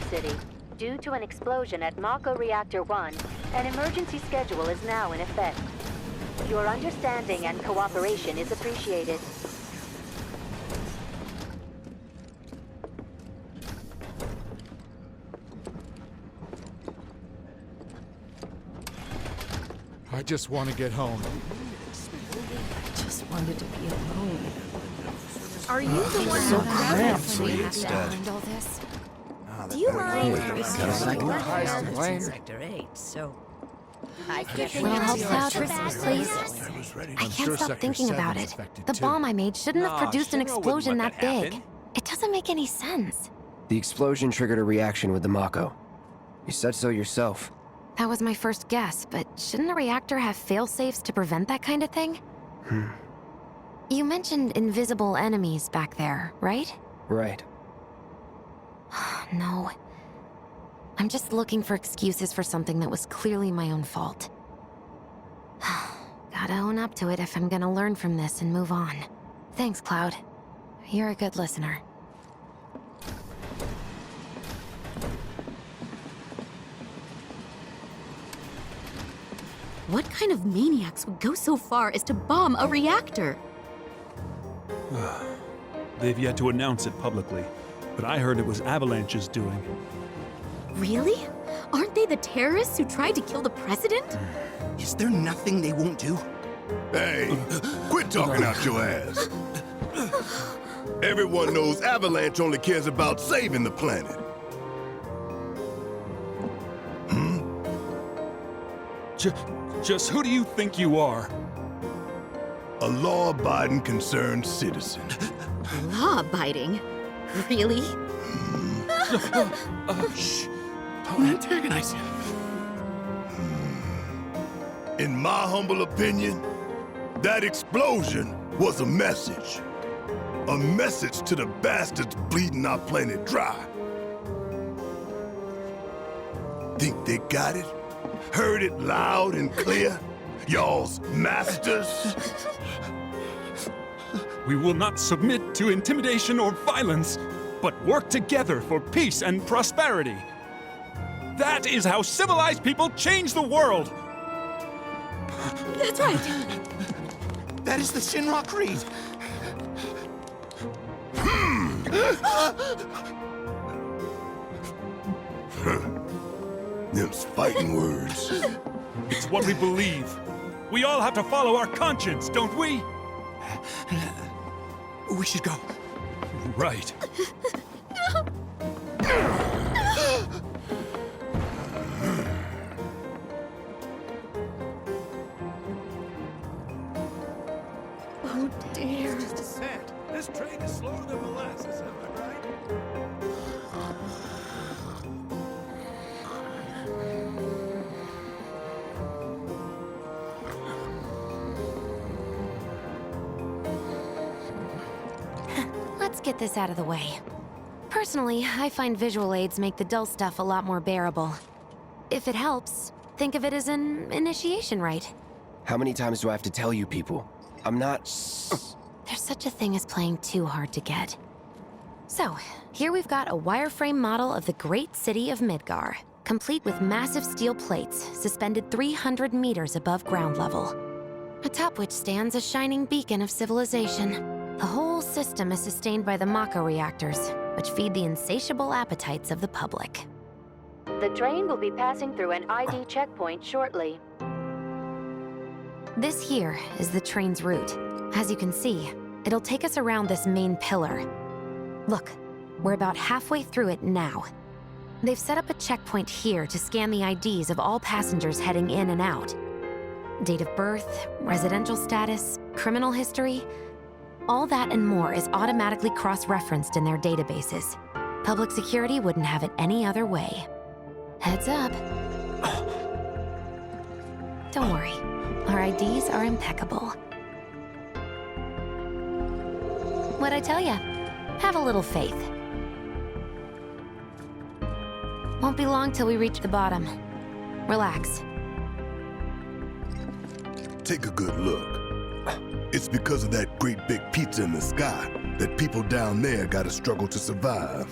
City. Due to an explosion at Mako Reactor 1, an emergency schedule is now in effect. Your understanding and cooperation is appreciated. I just want to get home. I just wanted to be alone. Are you the one So who cramped. we Sweet have to stuff. find all this? Do you mind? Sector 8, so I can't Will help Cloud, please? I Can't stop thinking about it. The bomb I made shouldn't have produced an explosion that big. It doesn't make any sense. The explosion triggered a reaction with the Mako. You said so yourself. That was my first guess, but shouldn't a reactor have fail-safes to prevent that kind of thing? You mentioned invisible enemies back there, right? Right. No. I'm just looking for excuses for something that was clearly my own fault. Gotta own up to it if I'm gonna learn from this and move on. Thanks, Cloud. You're a good listener. What kind of maniacs would go so far as to bomb a reactor? They've yet to announce it publicly, but I heard it was Avalanche's doing. Really? Aren't they the terrorists who tried to kill the president? Is there nothing they won't do? Hey, quit talking out your ass. Everyone knows Avalanche only cares about saving the planet. Just who do you think you are? A law-abiding, concerned citizen. Law-abiding? Really? Shh. Don't antagonize him. In my humble opinion, that explosion was a message. A message to the bastards bleeding our planet dry. Think they got it? Heard it loud and clear? Y'all's masters? We will not submit to intimidation or violence, but work together for peace and prosperity. That is how civilized people change the world! That's right! That is the Shinra Creed. Them's fighting words. It's what we believe. We all have to follow our conscience, don't we? We should go. Right. Oh dear. This train is slower than molasses, am I right? Let's get this out of the way. Personally, I find visual aids make the dull stuff a lot more bearable. If it helps, think of it as an initiation rite. How many times do I have to tell you people? I'm not... There's such a thing as playing too hard to get. So, here we've got a wireframe model of the great city of Midgar, complete with massive steel plates suspended 300 meters above ground level, atop which stands a shining beacon of civilization. The whole system is sustained by the Mako reactors, which feed the insatiable appetites of the public. The train will be passing through an ID checkpoint shortly. This here is the train's route. As you can see, it'll take us around this main pillar. Look, we're about halfway through it now. They've set up a checkpoint here to scan the IDs of all passengers heading in and out. Date of birth, residential status, criminal history, all that and more is automatically cross-referenced in their databases. Public security wouldn't have it any other way. Heads up. Don't worry, our IDs are impeccable. What'd I tell ya? Have a little faith. Won't be long till we reach the bottom. Relax. Take a good look. It's because of that great big pizza in the sky that people down there gotta struggle to survive.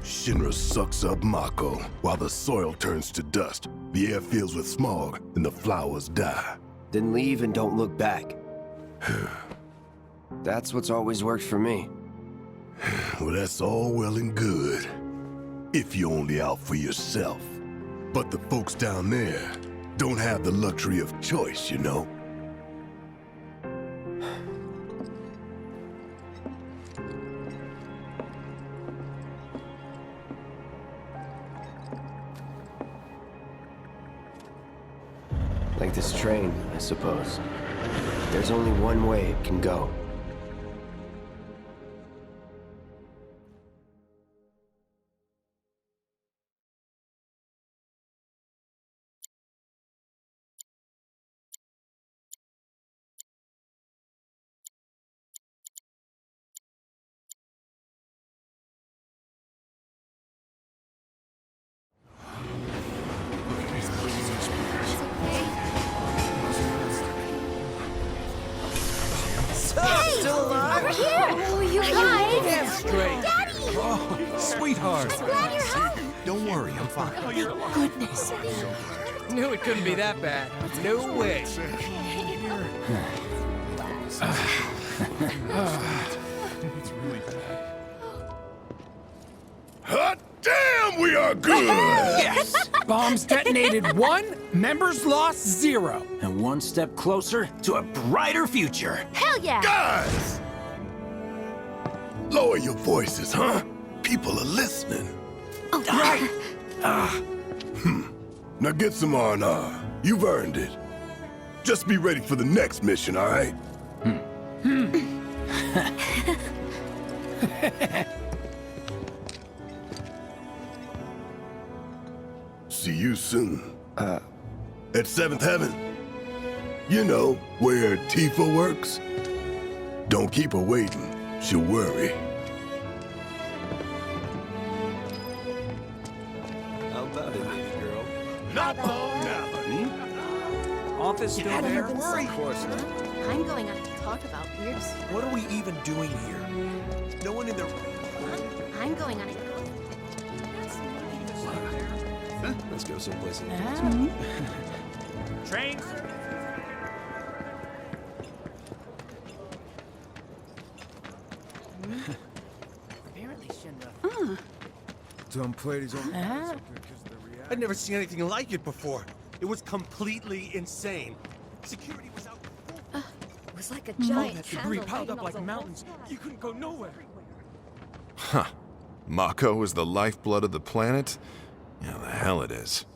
Shinra sucks up Mako, while the soil turns to dust, the air fills with smog, and the flowers die. Then leave and don't look back. That's what's always worked for me. Well, that's all well and good. If you're only out for yourself. But the folks down there don't have the luxury of choice, you know? Like this train, I suppose. There's only one way it can go. Sweetheart! Glad you're home. Don't worry, I'm fine. Thank goodness. Knew it couldn't be that bad. No way. Hot damn, we are good! Yes! Bombs detonated 1, members lost 0. And one step closer to a brighter future. Hell yeah. Guys! Lower your voices, huh? People are listening. Oh, right. Now get some R&R. You've earned it. Just be ready for the next mission, all right? See you soon. At 7th Heaven. You know, where Tifa works. Don't keep her waiting. She'll worry. How about it, baby girl? Not now. Office still there? Of course not. I'm going on to talk about weird stuff. What are we even doing here? No one in the... I'm going on a... Let's go someplace else. Trains? Apparently Shinra. Dumb ladies only. I'd never seen anything like it before. It was completely insane. Security was out. It was like a giant That debris piled up like mountains. You couldn't go nowhere. Huh. Mako is the lifeblood of the planet? Yeah, the hell it is.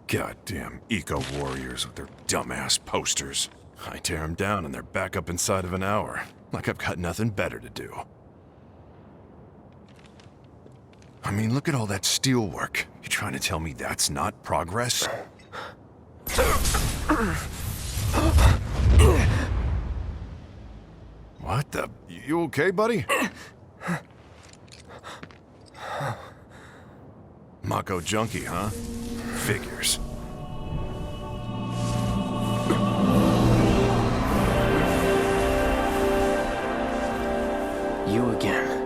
Goddamn eco-warriors with their dumbass posters. I tear them down and they're back up inside of an hour. Like I've got nothing better to do. I mean, look at all that steel work. You trying to tell me that's not progress? What the? You okay, buddy? Mako junkie, huh? Figures. You again.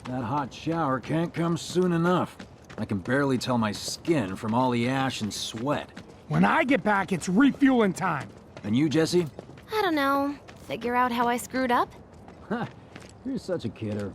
That hot shower can't come soon enough. I can barely tell my skin from all the ash and sweat. When I get back, it's refueling time. And you, Jesse? I don't know. Figure out how I screwed up? Ha! You're such a kidder.